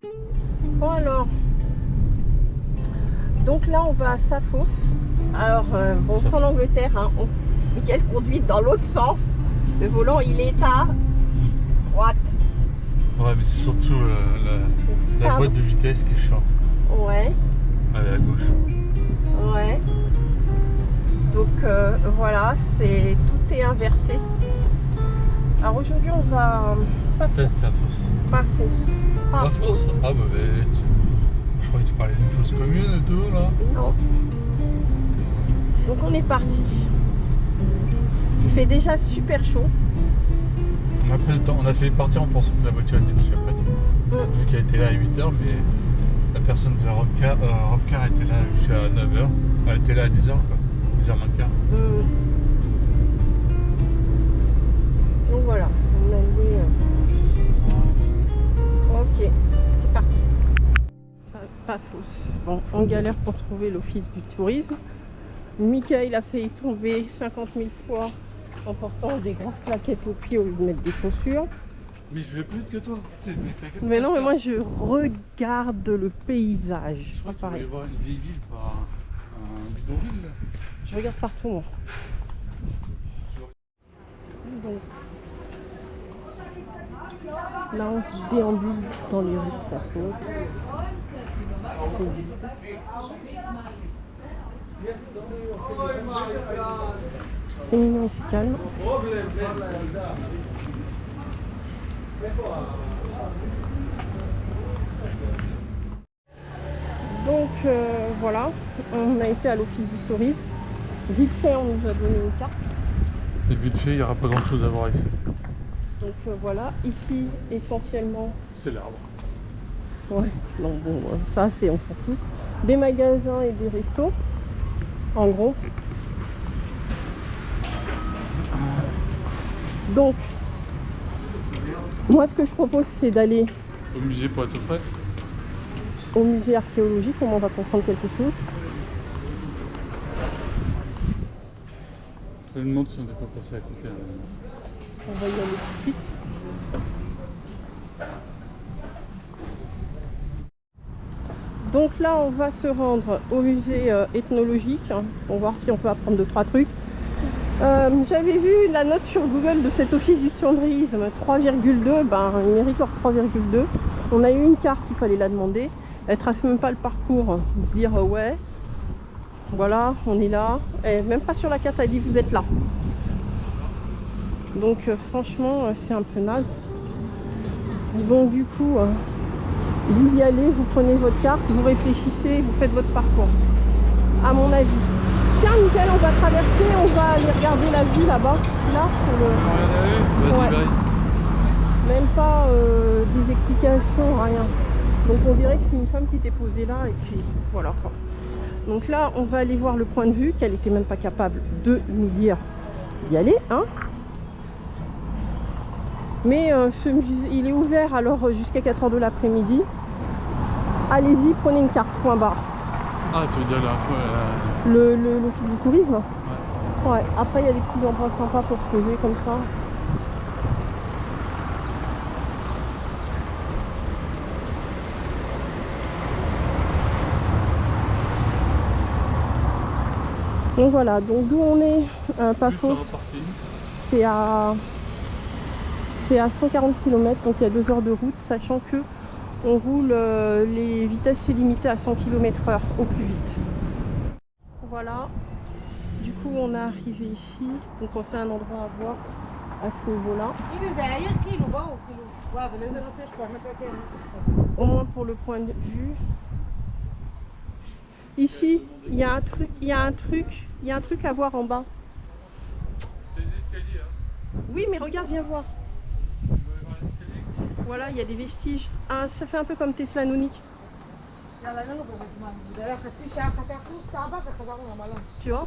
Bon alors, donc là on va à Safos. Alors bon, c'est en Angleterre, hein. Michael conduit dans l'autre sens. Le volant il est à droite. Ouais, mais c'est surtout la boîte de vitesse qui est chiante. Ouais. Elle est à gauche. Ouais. Donc voilà, tout est inversé. Alors aujourd'hui on va Peut-être ça fausse. Pas fausse. Pas fausse. Ah bah je crois que tu parlais d'une fausse commune et tout là. Non. Donc on est parti. Il fait déjà super chaud. On a pris le temps, on a fait partir en pensant que la voiture était déjà prête. Vu qu'elle était là à 8h, mais la personne de Robcar était là jusqu'à 9h. Elle était là à 10h quoi. 10h moins quart. Donc voilà, on a loué. Ok, c'est parti. Pas fausse. Bon, on galère pour trouver l'office du tourisme. Michael a failli tomber 50 000 fois en portant des grosses claquettes aux pieds au lieu de mettre des chaussures. Mais je vais plus vite que toi. Mais non, mais moi je regarde le paysage. Je crois que tu voulais voir une vieille ville par un bidonville là. Je regarde partout moi. Donc, là on se déambule dans les rues de Safos. C'est mignon et c'est calme. Donc voilà, on a été à l'office du tourisme. Vite fait, on nous a donné une carte. Et vite fait, il n'y aura pas grand chose à voir ici. Donc voilà, ici essentiellement. C'est l'arbre. Ouais, non bon, ça c'est on s'en fout. Des magasins et des restos, en gros. Donc, moi ce que je propose c'est d'aller Au musée pour être au frais. Au musée archéologique, on va comprendre quelque chose. Je me demande si on n'est pas passé à côté. On va y aller tout de suite. Donc là, on va se rendre au musée ethnologique pour voir si on peut apprendre 2-3 trucs. J'avais vu la note sur Google de cet office du tourisme, 3,2, ben il mérite leur 3,2. On a eu une carte, il fallait la demander. Elle trace même pas le parcours, dire ouais, voilà, on est là. Et même pas sur la carte, elle dit vous êtes là. Donc franchement, c'est un peu naze. Donc du coup, vous y allez, vous prenez votre carte, vous réfléchissez, vous faites votre parcours. À mon avis. Tiens, Michael, on va traverser, on va aller regarder la vue là-bas. Là, sur le... Vas-y, ouais. Même pas des explications, rien. Donc on dirait que c'est une femme qui était posée là et puis voilà quoi. Donc là, on va aller voir le point de vue qu'elle était même pas capable de nous dire d'y aller, hein. Mais ce musée, il est ouvert alors jusqu'à 4h de l'après-midi. Allez-y, prenez une carte, point barre. Ah, tu veux dire la fois l'office du tourisme. Ouais. Ouais. Après, il y a des petits endroits sympas pour se poser comme ça. Donc voilà, donc d'où on est, Paphos, c'est à 140 km, donc il y a 2 heures de route, sachant que on roule les vitesses limitées à 100 km/h au plus vite. Voilà, du coup on est arrivé ici, donc c'est un endroit à voir à ce niveau-là. Au moins pour le point de vue. Ici, il y a un truc à voir en bas. C'est les escaliers, hein. Oui, mais regarde, viens voir. Voilà, il y a des vestiges. Ah, ça fait un peu comme Thessalonique. Tu vois?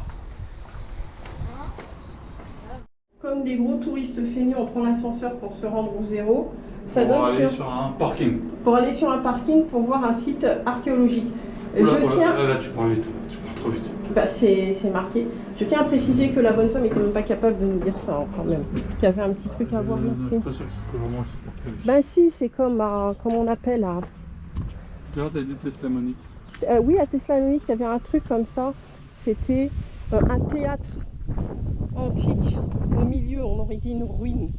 Comme des gros touristes feignants, on prend l'ascenseur pour se rendre au zéro. Ça Pour donne aller sur un parking. Pour aller sur un parking pour voir un site archéologique. Là, tu parles vite, tu parles trop vite. Bah, c'est marqué. Je tiens à préciser que la bonne femme était même pas capable de nous dire ça hein, quand même. Qu'il y avait un petit truc à voir ici. Je suis pas sûr que c'est vraiment un site archéologique. Ben si, c'est comme on appelle Tout à l'heure, tu as dit Thessalonique. Oui, à Thessalonique, il y avait un truc comme ça. C'était un théâtre antique. Au milieu, on aurait dit une ruine.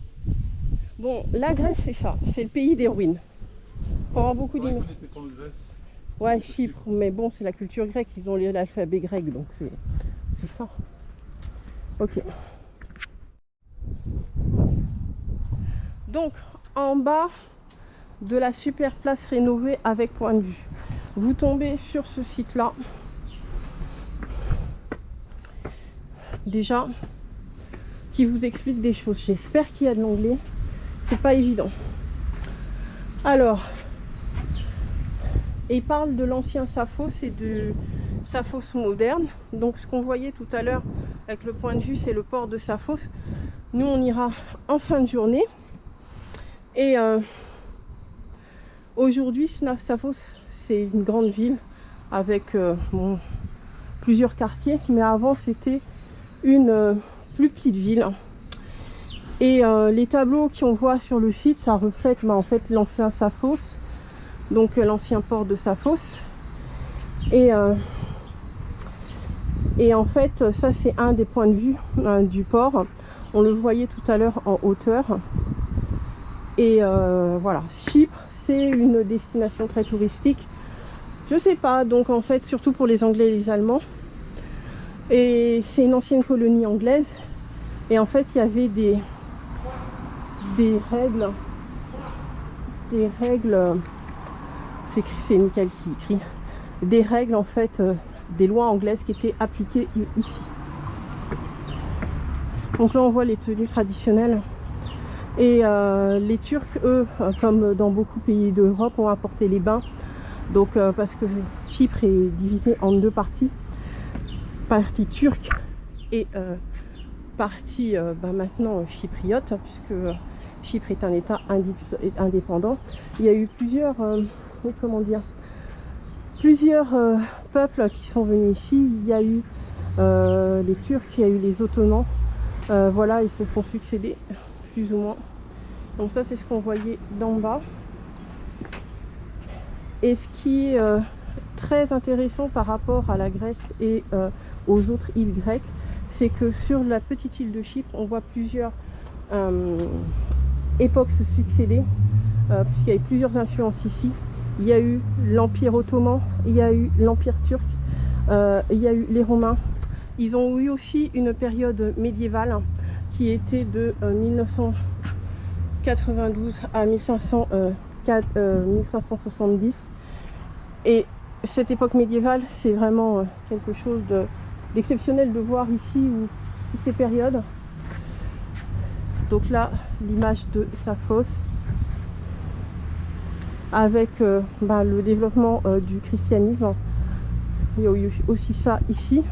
Bon, la Grèce, c'est ça. C'est le pays des ruines. Pour avoir beaucoup C'est vrai d'images. qu'on était en Grèce. Ouais, Chypre. Mais bon, c'est la culture grecque. Ils ont l'alphabet grec, donc c'est ça. Ok. Donc, en bas de la super place rénovée avec point de vue, vous tombez sur ce site-là. Déjà, qui vous explique des choses. J'espère qu'il y a de l'anglais. C'est pas évident. Alors, il parle de l'ancien Saphos et de Saphos moderne. Donc, ce qu'on voyait tout à l'heure avec le point de vue, c'est le port de Saphos. Nous, on ira en fin de journée. Et aujourd'hui, Saphos, c'est une grande ville avec plusieurs quartiers. Mais avant, c'était une plus petite ville. Et les tableaux qu'on voit sur le site, ça reflète en fait l'ancien Saphos, donc l'ancien port de Saphos. Et en fait, ça c'est un des points de vue du port. On le voyait tout à l'heure en hauteur. Et voilà, Chypre, c'est une destination très touristique. Je sais pas, donc en fait, surtout pour les Anglais et les Allemands. Et c'est une ancienne colonie anglaise. Et en fait, il y avait des règles, c'est Michael qui écrit, des règles en fait, des lois anglaises qui étaient appliquées ici. Donc là on voit les tenues traditionnelles et les Turcs, eux, comme dans beaucoup de pays d'Europe, ont apporté les bains. Donc parce que Chypre est divisée en deux parties, partie turque et partie maintenant chypriote, puisque Chypre est un État indépendant. Il y a eu plusieurs, plusieurs peuples qui sont venus ici. Il y a eu les Turcs, il y a eu les Ottomans. Voilà, ils se sont succédés, plus ou moins. Donc ça, c'est ce qu'on voyait d'en bas. Et ce qui est très intéressant par rapport à la Grèce et aux autres îles grecques, c'est que sur la petite île de Chypre, on voit plusieurs époques se succéder, puisqu'il y a eu plusieurs influences ici. Il y a eu l'Empire ottoman, il y a eu l'Empire turc, il y a eu les Romains. Ils ont eu aussi une période médiévale qui était de 1992 à 1570. Et cette époque médiévale, c'est vraiment quelque chose d'exceptionnel de voir ici où, toutes ces périodes. Donc là, l'image de Saphos avec le développement du christianisme. Il y a eu aussi ça ici.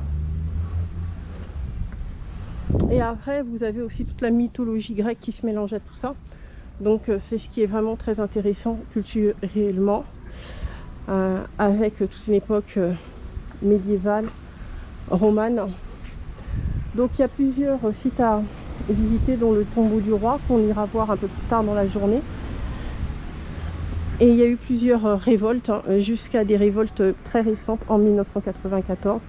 Et après, vous avez aussi toute la mythologie grecque qui se mélange à tout ça. Donc c'est ce qui est vraiment très intéressant culturellement, avec toute une époque médiévale, romane. Donc il y a plusieurs sites à visiter, dont le tombeau du roi, qu'on ira voir un peu plus tard dans la journée. Et il y a eu plusieurs révoltes, jusqu'à des révoltes très récentes en 1994.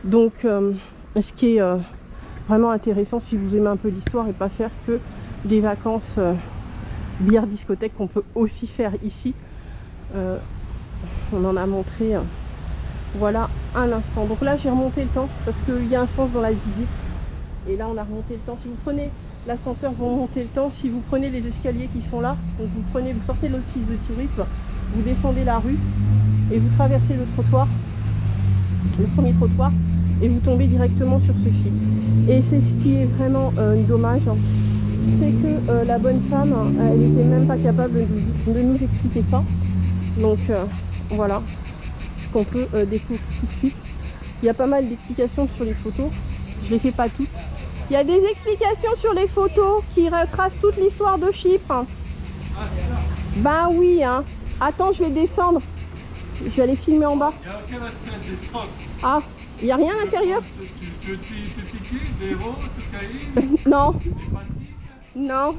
Donc ce qui est vraiment intéressant si vous aimez un peu l'histoire et pas faire que des vacances bière discothèque qu'on peut aussi faire ici. On en a montré voilà un instant. Donc là j'ai remonté le temps parce qu'il y a un sens dans la visite. Et là on a remonté le temps. Si vous prenez l'ascenseur, vous remontez le temps. Si vous prenez les escaliers qui sont là, donc vous sortez l'office de tourisme, vous descendez la rue et vous traversez le trottoir, le premier trottoir, et vous tombez directement sur ce site. Et c'est ce qui est vraiment dommage, c'est que la bonne femme, elle n'était même pas capable de nous expliquer ça. Donc voilà ce qu'on peut découvrir tout de suite. Il y a pas mal d'explications sur les photos, je les fais pas toutes. Il y a des explications sur les photos qui retracent toute l'histoire de Chypre. Ben oui, hein. Attends, je vais descendre. Je vais aller filmer en bas. Il n'y a aucun intérêt à descendre. Ah, il n'y a rien à l'intérieur? Tu piques, des héros, cocaïne, Non. des pratiques. Non.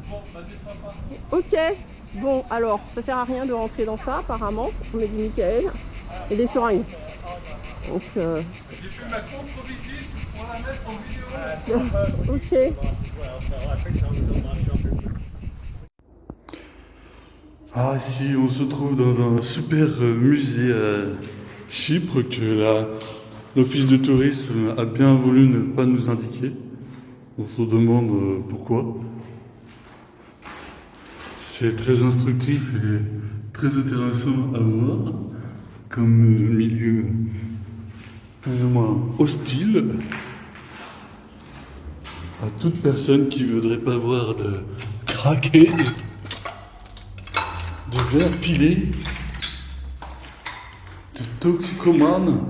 Bon, bah descends pas. Ok. Bon, alors, ça sert à rien de rentrer dans ça, apparemment. On me dit Michael. Et des seringues. Donc, J'ai fait ma contre-visite pour la mettre en vidéo. ok. Ah, ici, on se trouve dans un super musée à Chypre que l'office de tourisme a bien voulu ne pas nous indiquer. On se demande pourquoi. C'est très instructif et très intéressant à voir, comme milieu plus ou moins hostile à toute personne qui voudrait pas voir de craquer, de verres pilés, de toxicomanes.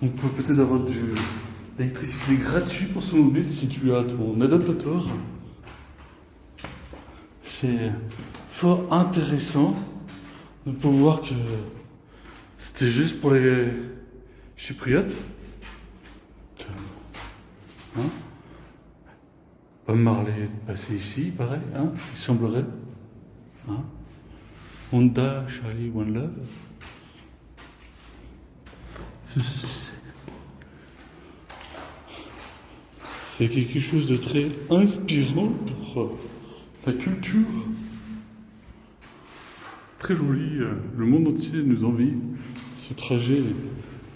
On peut peut-être avoir de l'électricité gratuite pour son mobile si tu as ton adaptateur. C'est fort intéressant de pouvoir que c'était juste pour les Chypriotes. Hein? Bob Marley est passé ici, pareil, hein? Il semblerait. Hein? Honda, Charlie, One Love. C'est quelque chose de très inspirant pour la culture. Très joli. Le monde entier nous envie ce trajet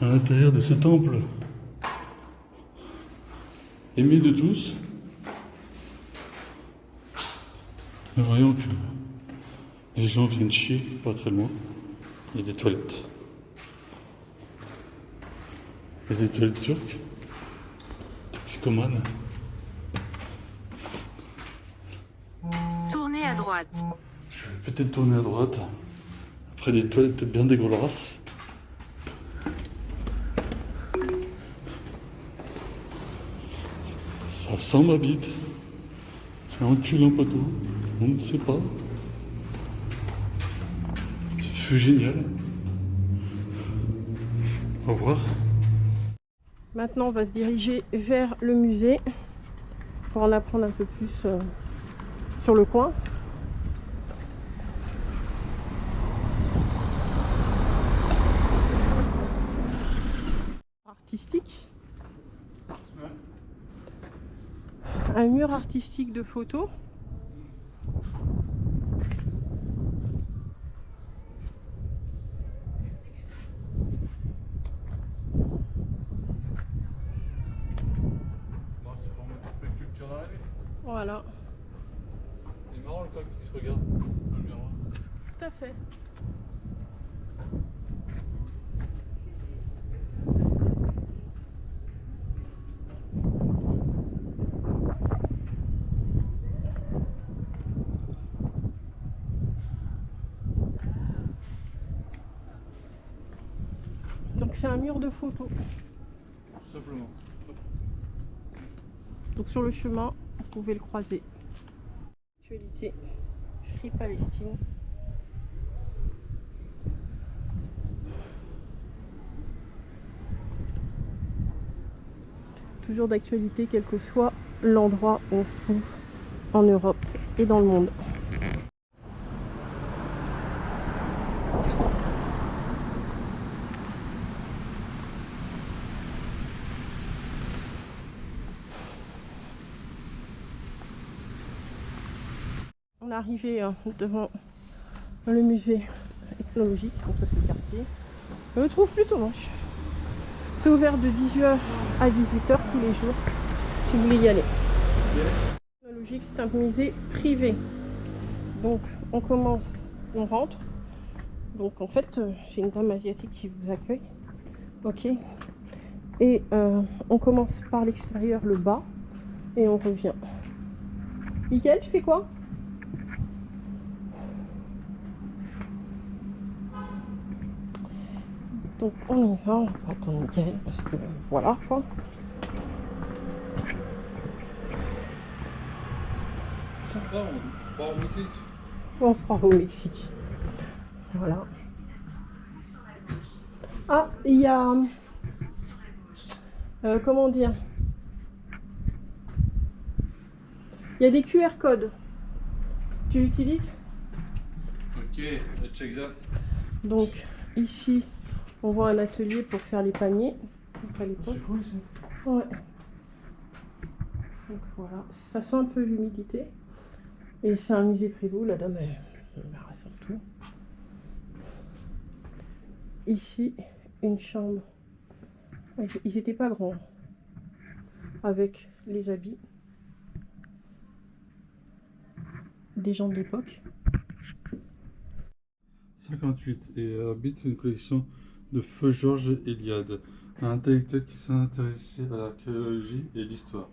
à l'intérieur de ce temple. Aimé de tous. Nous voyons que les gens viennent chier pas très loin. Il y a des toilettes. Il y a des toilettes turques. Toxicomanes. Tournez à droite. Je vais peut-être tourner à droite. Après des toilettes bien dégueulasses. Ça sent ma bite. C'est un cul en poteau. On ne sait pas. C'est génial. Au revoir. Maintenant, on va se diriger vers le musée pour en apprendre un peu plus sur le coin. Artistique. Un mur artistique de photos. C'est pour mettre un peu de culture dans la vie. Voilà, C'est marrant le coq qui se regarde dans le miroir. tout à fait. Donc c'est un mur de photos. Tout simplement. Donc sur le chemin, vous pouvez le croiser. Actualité, Free Palestine. Toujours d'actualité, quel que soit l'endroit où on se trouve en Europe et dans le monde. On est arrivé devant le musée ethnologique, donc ça c'est le quartier. Je le trouve plutôt moche. C'est ouvert de 18h à 18h tous les jours, si vous voulez y aller. Ethnologique, c'est un musée privé. Donc on commence, on rentre. Donc en fait, c'est une dame asiatique qui vous accueille. Ok. Et on commence par l'extérieur, le bas, et on revient. Mickaël, tu fais quoi ? Donc on y va, on va attendre Mickaël parce que voilà quoi. Sympa, on part au Mexique. On se rend au Mexique. Voilà. Ah, il y a... comment dire ? Il y a des QR codes. Tu l'utilises? Ok, check that. Donc ici, on voit un atelier pour faire les paniers. Donc à l'époque. C'est cool ça. Ouais. Donc voilà, ça sent un peu l'humidité. Et c'est un musée Prévost, la dame elle rassemble tout. Ici, une chambre. Ils étaient pas grands. Avec les habits des gens de l'époque. 58 et habite une collection de Feu Georges Eliade, un intellectuel qui s'est intéressé à l'archéologie et l'histoire,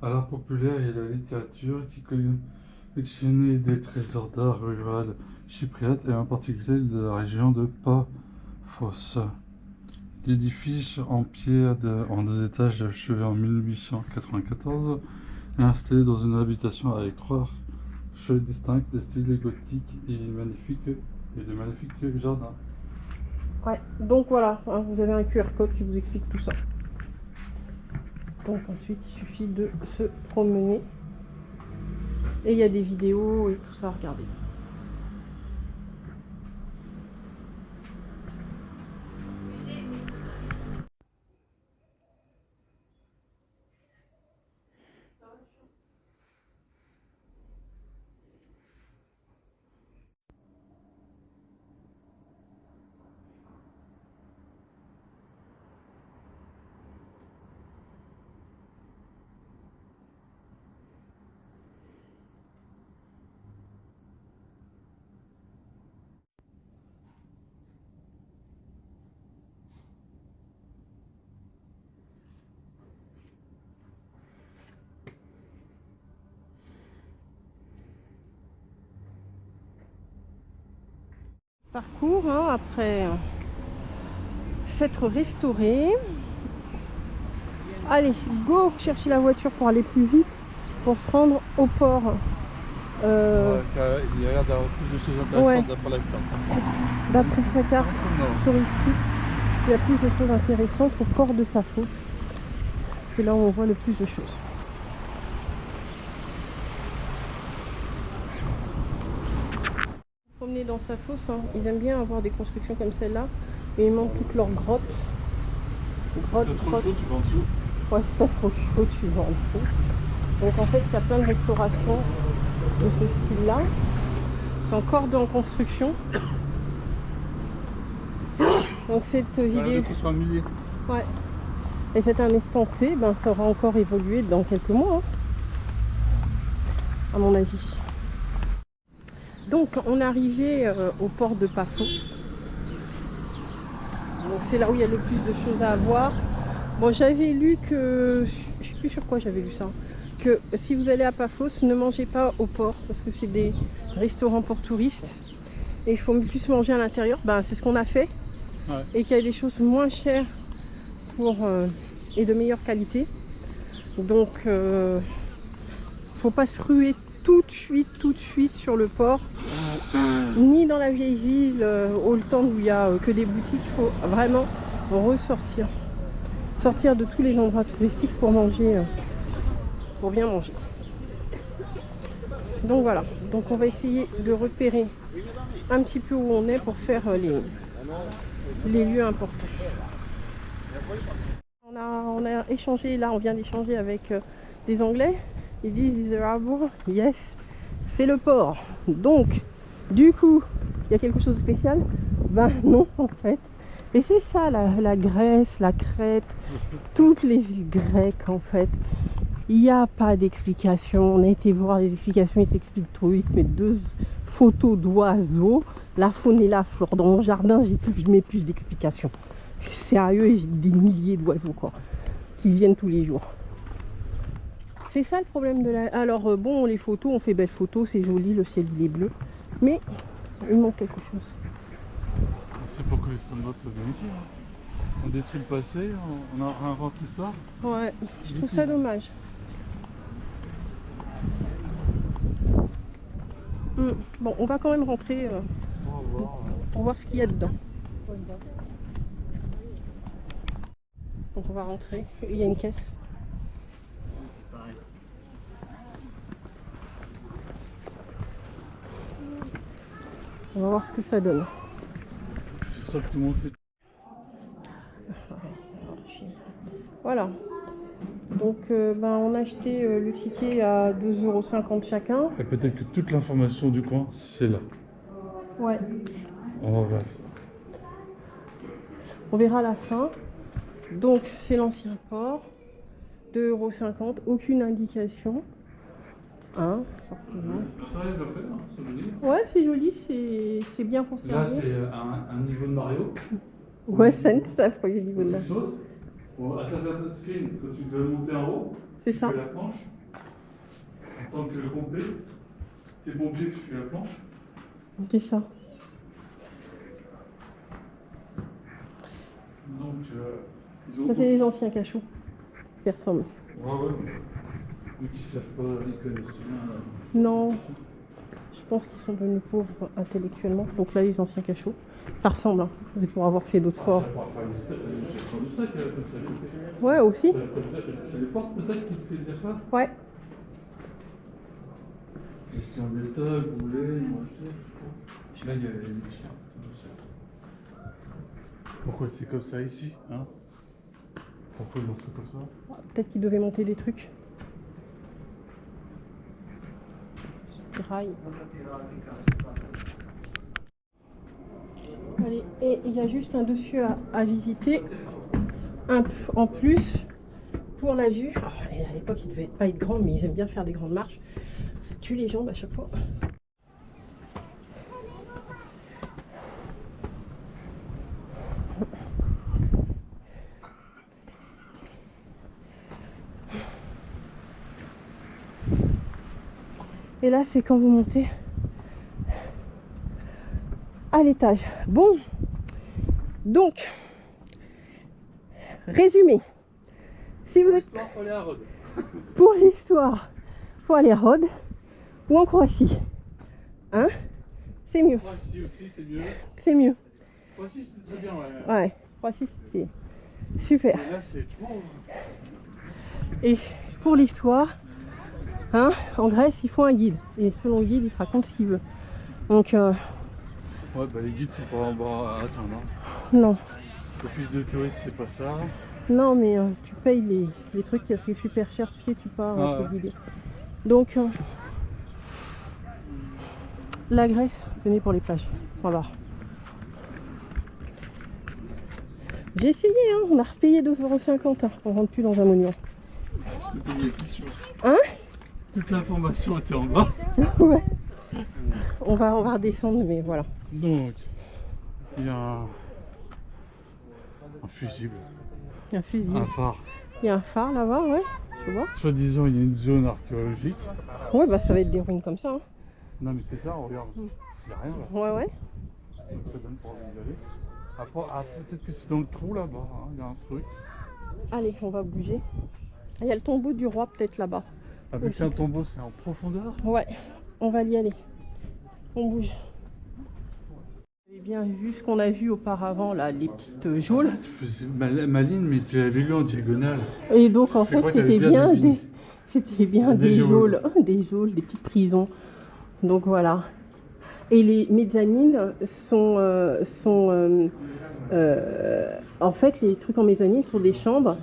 à l'art populaire et à la littérature, qui collectionnait des trésors d'art rural chypriote et en particulier de la région de Paphos. L'édifice en pierre en 2 étages achevé en 1894 est installé dans une habitation avec 3 cheux distincts de style gothique et de magnifiques jardins. Ouais, donc voilà, hein, vous avez un QR code qui vous explique tout ça. Donc ensuite, il suffit de se promener. Et il y a des vidéos et tout ça à regarder. Parcours hein, après s'être restauré. Allez, go chercher la voiture pour aller plus vite, pour se rendre au port. Il y a l'air d'avoir plus de choses intéressantes Ouais. d'après la carte. D'après sa carte Non. touristique, il y a plus de choses intéressantes au port de Sappho. C'est là où on voit le plus de choses. Promener dans Sappho, hein, ils aiment bien avoir des constructions comme celle-là. Et ils montrent toutes leurs grottes. C'est trop chaud, tu vas en dessous. Ouais, si t'as trop chaud, tu vas en dessous. Donc en fait, il y a plein de restaurations de ce style-là. C'est encore en construction. Donc cette vidéo... Sur un musée. Ouais. Et c'est un instant T, ben, ça aura encore évolué dans quelques mois, hein, à mon avis. Donc on est arrivé au port de Paphos. Donc c'est là où il y a le plus de choses à voir. Bon, j'avais lu que, je sais plus sur quoi j'avais lu ça, que si vous allez à Paphos, ne mangez pas au port parce que c'est des restaurants pour touristes et il faut plus manger à l'intérieur. Ben, c'est ce qu'on a fait. Ouais. Et qu'il y a des choses moins chères et de meilleure qualité. Donc faut pas se ruer tout de suite sur le port, ni dans la vieille ville au temps où il n'y a que des boutiques. Il faut vraiment sortir de tous les endroits touristiques pour manger, pour bien manger. Donc voilà, donc on va essayer de repérer un petit peu où on est pour faire les lieux importants. On a échangé, là on vient d'échanger avec des Anglais. Ils disent is the harbour? Yes, c'est le port. Donc, du coup, il y a quelque chose de spécial? Ben non en fait. Et c'est ça la Grèce, la Crète, toutes les îles grecques en fait. Il n'y a pas d'explication. On a été voir les explications, ils t'expliquent trop vite, mais 2 photos d'oiseaux, la faune et la flore. Dans mon jardin, je mets plus d'explications. Sérieux, j'ai des milliers d'oiseaux quoi, qui viennent tous les jours. C'est ça le problème de la... Alors bon, les photos, on fait belles photos, c'est joli, le ciel il est bleu, mais il manque quelque chose. C'est pour que les soldats se vérifient. On détruit le passé, on réinvente l'histoire. Ouais, je trouve ça dommage. Bon, on va quand même rentrer pour voir ce qu'il y a dedans. Donc on va rentrer, il y a une caisse. On va voir ce que ça donne. C'est ça que tout le monde fait. Voilà. Donc on a acheté le ticket à 2,50 € chacun. Et peut-être que toute l'information du coin, c'est là. Ouais. On va voir. On verra à la fin. Donc c'est l'ancien port. 2,50 €, aucune indication. Hein, ouais, c'est joli, c'est bien conservé. Là, c'est un niveau de Mario. Ouais, c'est un premier niveau de Tu Mario. sautes. Bon, Assassin's Creed, quand tu dois monter en haut, C'est tu ça. fais la planche. En tant que complet, t'es pompier, tu fais la planche. C'est ça. Donc, ils ont. Ça, c'est les anciens cachots qui ressemblent. Ouais. Ceux qui savent pas, ils connaissent rien. Non, je pense qu'ils sont devenus pauvres intellectuellement. Donc là, les anciens cachots, ça ressemble. Hein. C'est pour avoir fait d'autres forts. Ça pourra faire du steak, comme ça. Ouais, aussi. C'est les portes peut-être qui te fait dire ça. Ouais. Question des stocks, vous voulez, manger. Là, il y a les chiens. Pourquoi c'est comme ça ici, hein? Pourquoi ils l'ont fait comme ça? Peut-être qu'ils devaient monter des trucs. Rail. Allez, et il y a juste un dessus à visiter. En plus, pour la vue. Alors, à l'époque, il devait pas être grand, mais ils aiment bien faire des grandes marches. Ça tue les jambes à chaque fois. Et là, c'est quand vous montez à l'étage. Bon, donc, résumé. Si vous êtes pour l'histoire, faut aller à Rhodes ou en Croatie. Hein? C'est mieux. Croatie aussi, c'est mieux. C'est mieux. Croatie, c'est très bien, ouais. Ouais, Croatie, c'était super. Mais là, c'est trop. Et pour l'histoire, hein, en Grèce, il faut un guide. Et selon le guide, il te raconte ce qu'il veut. Donc, Ouais, bah les guides, c'est pas en bas à atteindre. non. L'office de tourisme, c'est pas ça. Non, mais tu payes les trucs, c'est super cher, tu sais, tu pars Ah, te guider. Donc, la Grèce, venez pour les plages. Voilà. J'ai essayé, hein, on a repayé 2,50 €. Hein. On rentre plus dans un monument. Je te pose la question. Hein? Toute l'information était en bas. Ouais. On va redescendre, mais voilà. Donc, il y a un fusible, Il y a un fusil. un phare. Il y a un phare là-bas, ouais. Tu vois? Soi-disant, il y a une zone archéologique. Ouais, bah ça va être des ruines comme ça. Hein. Non, mais c'est ça, regarde. Il n'y a rien là. Ouais, ouais. Donc ça donne pour envie d'y aller. Après, peut-être que c'est dans le trou là-bas. Hein. Il y a un truc. Allez, on va bouger. Il y a le tombeau du roi peut-être là-bas. Avec un tombeau, c'est en profondeur. Ouais, on va y aller. On bouge. Vous avez bien vu ce qu'on a vu auparavant, là, les petites geôles. Tu faisais maline, mais tu l'avais lu en diagonale. Et donc, en Je fait, crois que t'avais c'était bien bien deviné. des geôles. des geôles, des petites prisons. Donc, voilà. Et les mezzanines sont en fait, les trucs en mezzanine sont des chambres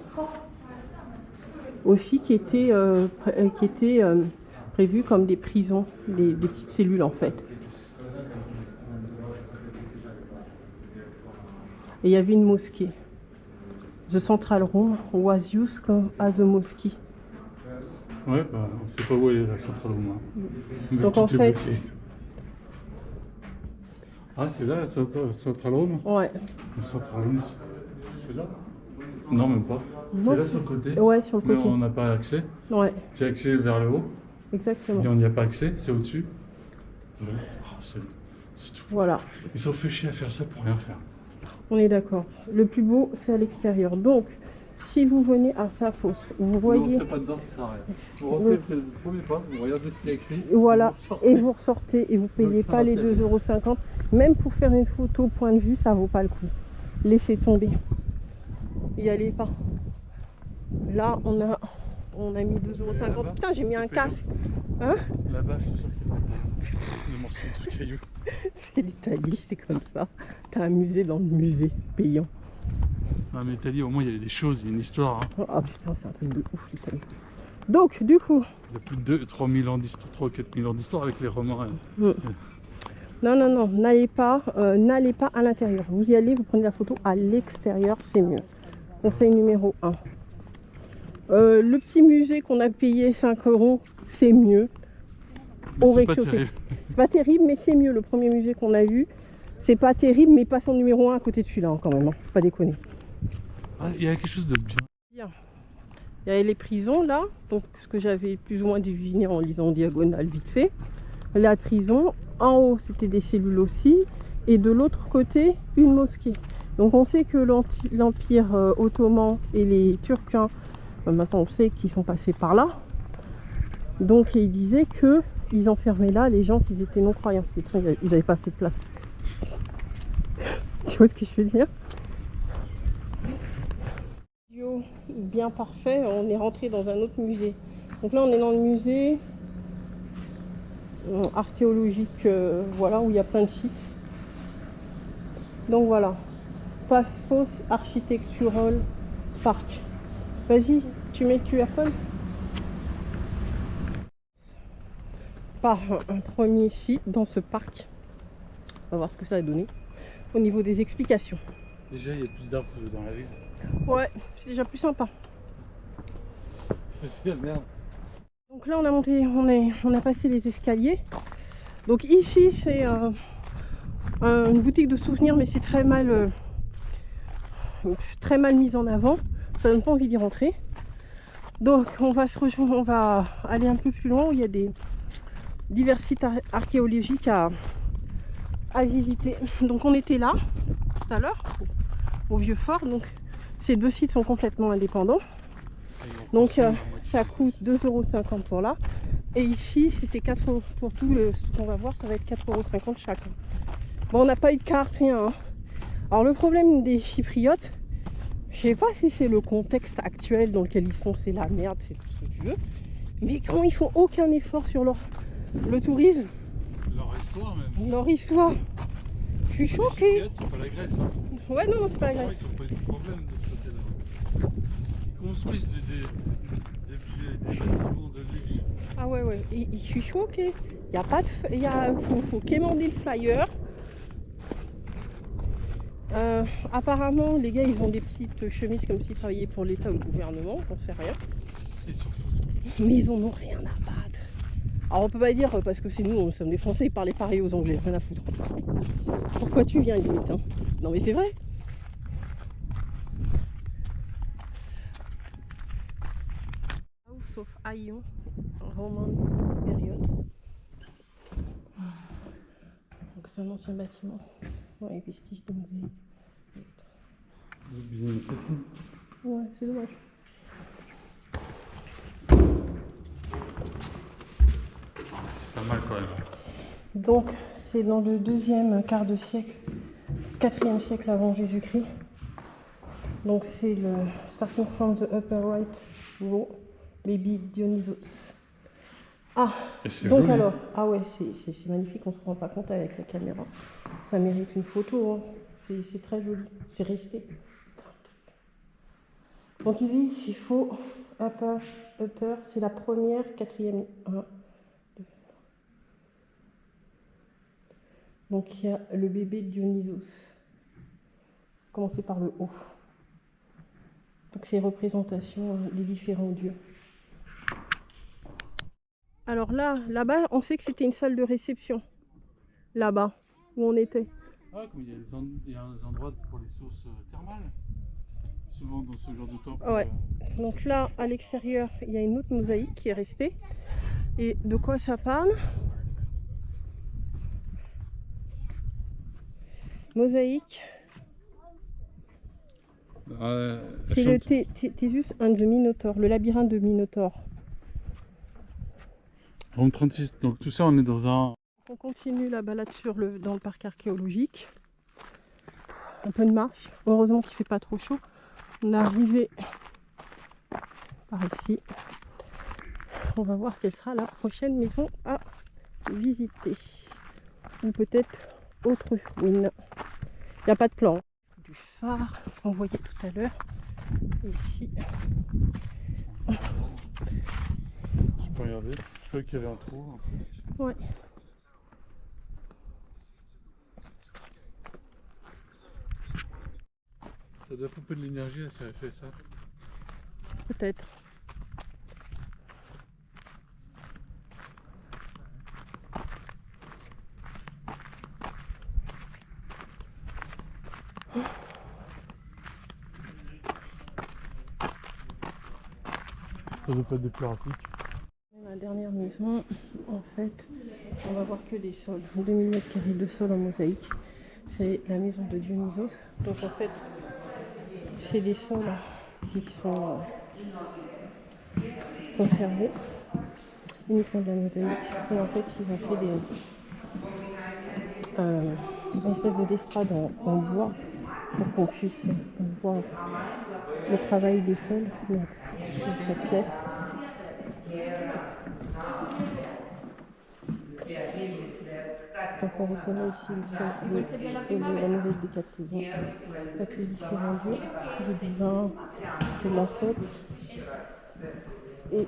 aussi qui étaient prévues comme des prisons, des petites cellules en fait. Et il y avait une mosquée. The Central Room was used as a mosque. Ouais, bah, on sait pas où elle est la centrale room. Donc, en fait- Ah, c'est là la centrale room? Ouais. La centrale room, c'est là? Non, même pas. Non, C'est là c'est- sur le côté. Ouais, sur le Mais côté. on n'a pas accès. Ouais, C'est accès vers le haut. exactement. Et on n'y a pas accès, c'est au-dessus. C'est tout. Voilà, Ils sont fait chier à faire ça pour rien faire. on est d'accord. Le plus beau, c'est à l'extérieur. Donc, si vous venez à sa fosse, vous voyez, Vous ne pas dedans, ça sert à rien. Vous rentrez, vous faites le premier pas, vous regardez ce qu'il y a écrit. voilà, vous sortez. et vous ressortez et vous payez pas les 2,50 €. Même pour faire une photo point de vue, ça vaut pas le coup. Laissez tomber. Y allez pas. Là, on a mis 2,50 €. Putain, j'ai mis un casque. Hein? Là-bas, je suis sûr que c'est pas. C'est du caillou. C'est l'Italie, c'est comme ça. T'as un musée dans le musée, payant. Ah mais l'Italie, au moins il y a des choses, il y a une histoire. Hein. Oh putain, c'est un truc de ouf l'Italie. Donc, du coup... Il y a plus de 3000 ans d'histoire, 3 ou 4000 ans d'histoire avec les Romains. Non, non, non, n'allez pas à l'intérieur. Vous y allez, vous prenez la photo à l'extérieur, c'est mieux. Conseil numéro 1. Le petit musée qu'on a payé 5 € c'est mieux. Au rez-de-chaussée. C'est pas terrible, mais c'est mieux. Le premier musée qu'on a vu, c'est pas terrible, mais pas son numéro 1 à côté de celui-là, hein, quand même. Hein. Faut pas déconner. Ah, il y a quelque chose de bien. Bien. Il y a les prisons là, donc ce que j'avais plus ou moins deviné en lisant en diagonale vite fait. La prison, en haut c'était des cellules aussi, et de l'autre côté une mosquée. Donc on sait que l'Empire ottoman et les Turcs, hein, maintenant on sait qu'ils sont passés par là. Donc ils disaient qu'ils enfermaient là les gens qui étaient non-croyants. Ils n'avaient pas assez de place. Tu vois ce que je veux dire? Bien parfait, on est rentré dans un autre musée. Donc là on est dans le musée archéologique, voilà, où il y a plein de sites. Donc voilà, Paphos Architectural Park. Vas-y, tu mets le QR code. Par un premier site dans ce parc. On va voir ce que ça a donné au niveau des explications. Déjà il y a plus d'arbres dans la ville. Ouais, c'est déjà plus sympa. Merde. Donc là on a monté, on a passé les escaliers. Donc ici c'est une boutique de souvenirs, mais c'est très mal mise en avant. Ça donne pas envie d'y rentrer. Donc on va aller un peu plus loin où il y a des divers sites archéologiques à visiter. Donc on était là tout à l'heure au vieux fort. Donc ces deux sites sont complètement indépendants. Donc ça coûte 2,50 € pour là. Et ici c'était 4 € pour tout ce qu'on va voir, ça va être 4,50 € chacun. Bon, on n'a pas eu de carte, rien. Hein. Alors le problème des Chypriotes, je sais pas si c'est le contexte actuel dans lequel ils sont, c'est la merde, c'est tout ce que tu veux. Mais quand ils font aucun effort sur le tourisme, leur histoire même. Leur histoire. Je suis choquée. C'est pas la Grèce. Hein. Ouais, non, c'est pas la Grèce. Ils n'ont pas eu de problème de ce côté-là. Ils construisent des bâtiments de luxe. Ah ouais, ouais. Je suis choquée. Il y a pas de. Faut quémander le flyer. Apparemment, les gars, ils ont des petites chemises comme s'ils travaillaient pour l'État ou le gouvernement, on sait rien. Mais ils en ont rien à battre. Alors on peut pas dire parce que c'est nous sommes des Français, ils parlaient pareil aux Anglais, rien à foutre. Pourquoi tu viens limite, hein? Non mais c'est vrai. House of Aion, Roman période. Donc c'est un ancien bâtiment. Ouais, les vestiges de musée. Ouais, c'est dommage. Pas mal quand même. Donc c'est dans le deuxième quart de siècle, 4e siècle avant Jésus-Christ. Donc c'est le starting from the upper right row, baby Dionysos. Ah, donc joli. Alors, ah ouais, c'est magnifique, on se rend pas compte avec la caméra. Ça mérite une photo, hein. C'est très joli, c'est resté. Donc il dit qu'il faut upper, c'est la première, 4e. 1, 2. Donc il y a le bébé Dionysos. Commencer par le haut. Donc c'est représentation des différents dieux. Alors là-bas, on sait que c'était une salle de réception. Là-bas, où on était. Ah, comme il y a des endroits pour les sources thermales. Souvent dans ce genre de temps. Ouais. Donc là, à l'extérieur, il y a une autre mosaïque qui est restée. Et de quoi ça parle? Mosaïque. C'est le Theseus and the Minotaur, le labyrinthe de Minotaure. Rome 36, donc tout ça on est dans un... On continue la balade dans le parc archéologique. Un peu de marche, heureusement qu'il ne fait pas trop chaud. On est arrivé par ici. On va voir quelle sera la prochaine maison à visiter. ou peut-être autre ruine. Il n'y a pas de plan. Du phare qu'on voyait tout à l'heure. Ici. Tu peux regarder. Je croyais qu'il y avait un trou. En fait. Ouais. Ça doit pomper de l'énergie, ça a fait ça. Peut-être. Ça doit pas être des pyratiques. La dernière maison, en fait, on va voir que des sols. 2000 m² de sol en mosaïque. C'est la maison de Dionysos. Donc en fait, c'est des sols qui sont conservés, uniquement de la mosaïque. Et en fait, ils ont fait une espèce de d'estrade en bois pour qu'on puisse voir le travail des sols. Donc, cette pièce. Donc on reconnaît ici la mosaïque des 4 saisons, avec les différents dieux, du vin, de la fête. Et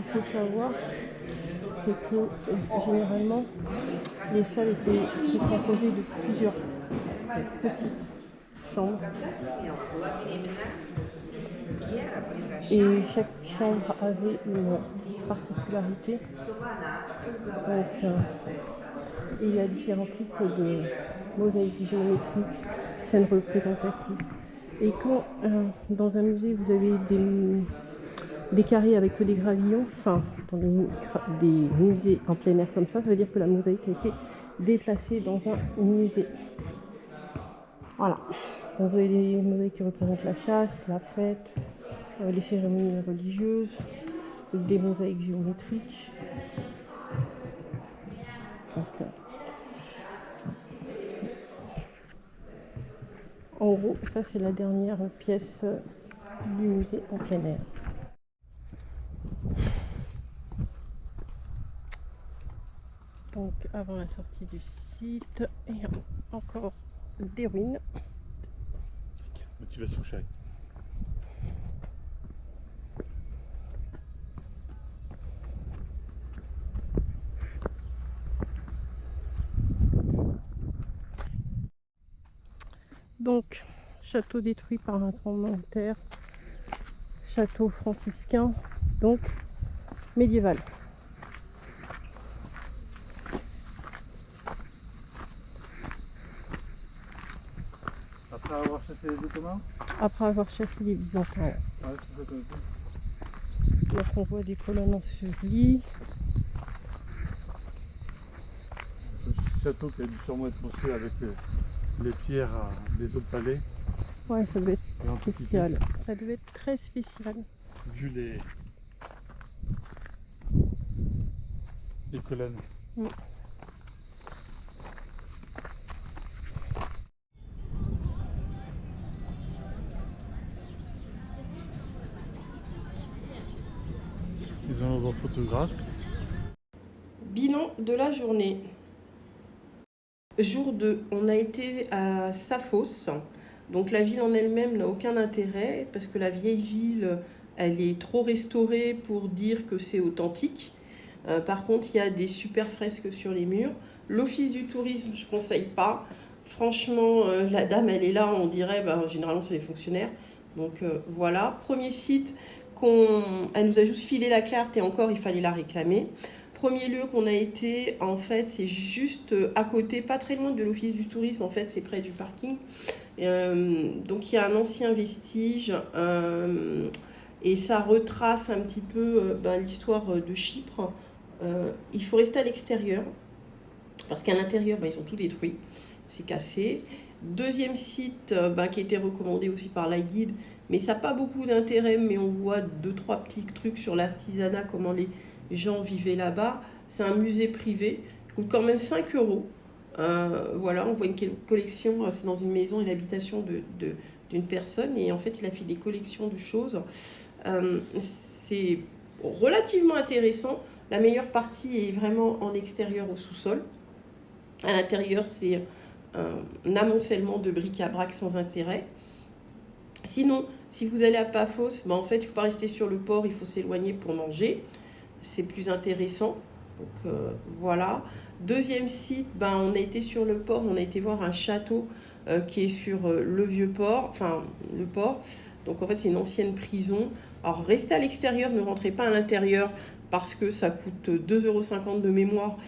ce qu'il faut savoir, c'est que généralement, les salles étaient composées de plusieurs petites chambres. Et chaque chambre avait une particularité. Donc, il y a différents types de mosaïques géométriques, scènes représentatives. Et quand dans un musée vous avez des carrés avec que des gravillons, enfin dans des musées en plein air comme ça veut dire que la mosaïque a été déplacée dans un musée. Voilà. Donc, vous avez des mosaïques qui représentent la chasse, la fête, les cérémonies religieuses, des mosaïques géométriques. Donc, en gros, ça c'est la dernière pièce du musée en plein air. Donc avant la sortie du site, et encore des ruines. Tu vas se coucher. Donc, château détruit par un tremblement de terre, château franciscain, donc médiéval. Après avoir chassé les Ottomans. Après avoir chassé les Byzantins. Ouais, c'est ça qu'on a fait. Donc on voit des colonnes ensevelies. Ce château qui a dû sûrement être construit avec les pierres des autres palais. Ouais, ça devait être spécial. Ça devait être très spécial. Vu les colonnes. Mm. Ils ont un photographe. Bilan de la journée. Jour 2, on a été à Saphos. Donc la ville en elle-même n'a aucun intérêt parce que la vieille ville, elle est trop restaurée pour dire que c'est authentique. Par contre, il y a des super fresques sur les murs. L'office du tourisme, je ne conseille pas. Franchement, la dame, elle est là, on dirait, généralement c'est les fonctionnaires. Donc voilà, premier site, elle nous a juste filé la carte et encore, il fallait la réclamer. Premier lieu qu'on a été, en fait, c'est juste à côté, pas très loin de l'office du tourisme, en fait, c'est près du parking. Donc il y a un ancien vestige et ça retrace un petit peu l'histoire de Chypre. Il faut rester à l'extérieur parce qu'à l'intérieur, ils ont tout détruit, c'est cassé. Deuxième site qui a été recommandé aussi par la guide, mais ça n'a pas beaucoup d'intérêt, mais on voit 2-3 petits trucs sur l'artisanat, comment les gens vivaient là-bas. C'est un musée privé, il coûte quand même 5 €. Voilà, on voit une collection, c'est dans une maison, une habitation d'une personne, et en fait il a fait des collections de choses. C'est relativement intéressant. La meilleure partie est vraiment en extérieur au sous-sol. À l'intérieur, c'est un amoncellement de bric-à-brac sans intérêt. Sinon, si vous allez à Paphos, ben en fait, il ne faut pas rester sur le port, il faut s'éloigner pour manger. C'est plus intéressant. Donc voilà. Deuxième site, ben, on a été sur le port, on a été voir un château qui est sur le vieux port, enfin le port. Donc en fait, c'est une ancienne prison. Alors restez à l'extérieur, ne rentrez pas à l'intérieur parce que ça coûte 2,50 € de mémoire,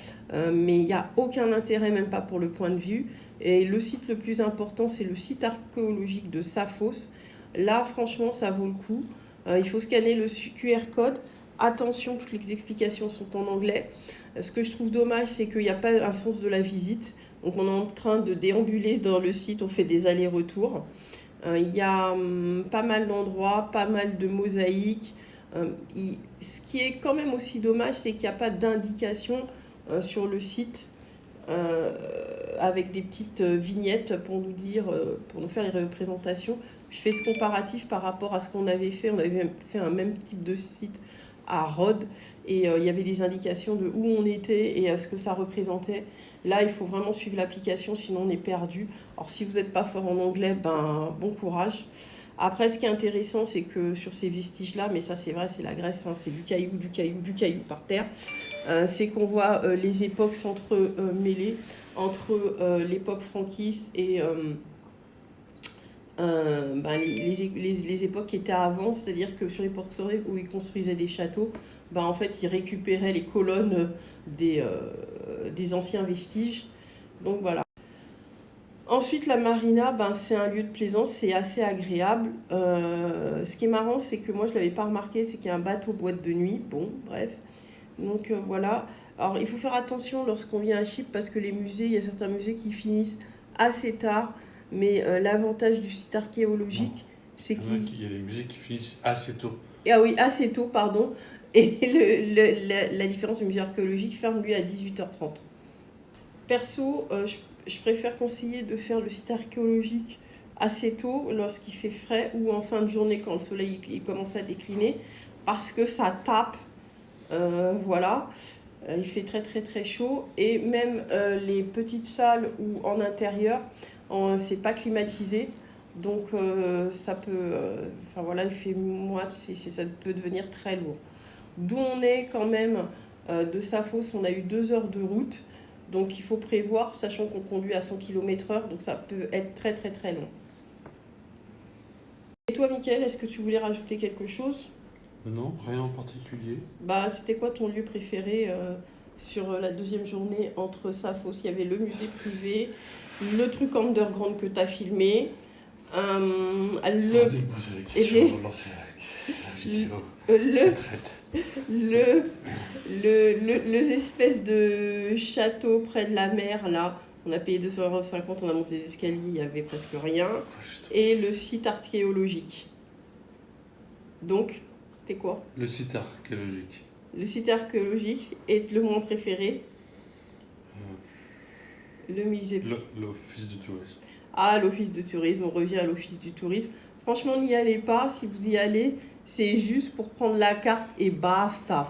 mais il n'y a aucun intérêt, même pas pour le point de vue. Et le site le plus important, c'est le site archéologique de Saphos. Là, franchement, ça vaut le coup. Il faut scanner le QR code. Attention, toutes les explications sont en anglais. Ce que je trouve dommage, c'est qu'il n'y a pas un sens de la visite. Donc on est en train de déambuler dans le site, on fait des allers-retours. Il y a pas mal d'endroits, pas mal de mosaïques. Ce qui est quand même aussi dommage, c'est qu'il n'y a pas d'indication sur le site avec des petites vignettes pour nous dire, pour nous faire les représentations. Je fais ce comparatif par rapport à ce qu'on avait fait. On avait fait un même type de site à Rhodes et il y avait des indications de où on était et ce que ça représentait. Là, il faut vraiment suivre l'application, sinon on est perdu. Alors si vous n'êtes pas fort en anglais, ben bon courage. Après, ce qui est intéressant, c'est que sur ces vestiges-là, mais ça c'est vrai, c'est la Grèce, hein, c'est du caillou par terre, c'est qu'on voit les époques s'entremêler entre l'époque franquiste et ben, les époques qui étaient avant, c'est-à-dire que sur l'époque où ils construisaient des châteaux, ben, en fait, ils récupéraient les colonnes des anciens vestiges. Donc voilà. Ensuite, la marina, ben, c'est un lieu de plaisance, c'est assez agréable. Ce qui est marrant, c'est que moi, je ne l'avais pas remarqué, c'est qu'il y a un bateau boîte de nuit. Bon, bref. Donc voilà. Alors, il faut faire attention lorsqu'on vient à Chypre parce que les musées, il y a certains musées qui finissent assez tard. Mais l'avantage du site archéologique, c'est qu'il y a des musées qui finissent assez tôt. Ah oui, assez tôt, pardon. Et la différence du musée archéologique ferme, lui, à 18h30. Perso, je préfère conseiller de faire le site archéologique assez tôt, lorsqu'il fait frais, ou en fin de journée, quand le soleil il commence à décliner, parce que ça tape. Voilà. Il fait très, très, très chaud. Et même les petites salles ou en intérieur, c'est pas climatisé, donc ça peut, enfin voilà, il fait moite, ça peut devenir très lourd. D'où on est quand même de Saphos, on a eu 2 heures de route, donc il faut prévoir, sachant qu'on conduit à 100 km/h, donc ça peut être très très très long. Et toi, Mickaël, est-ce que tu voulais rajouter quelque chose? Non, rien en particulier. Bah, c'était quoi ton lieu préféré sur la deuxième journée entre Saphos? Il y avait le musée privé, le truc underground que tu as filmé, le espèce de château près de la mer, là, on a payé 2,50 €, on a monté les escaliers, il n'y avait presque rien, et le site archéologique. Donc, c'était quoi? Le site archéologique. Le site archéologique est le moins préféré. Le musée. L'office du tourisme. Ah, l'office du tourisme, on revient à l'office du tourisme. Franchement, n'y allez pas. Si vous y allez, c'est juste pour prendre la carte et basta.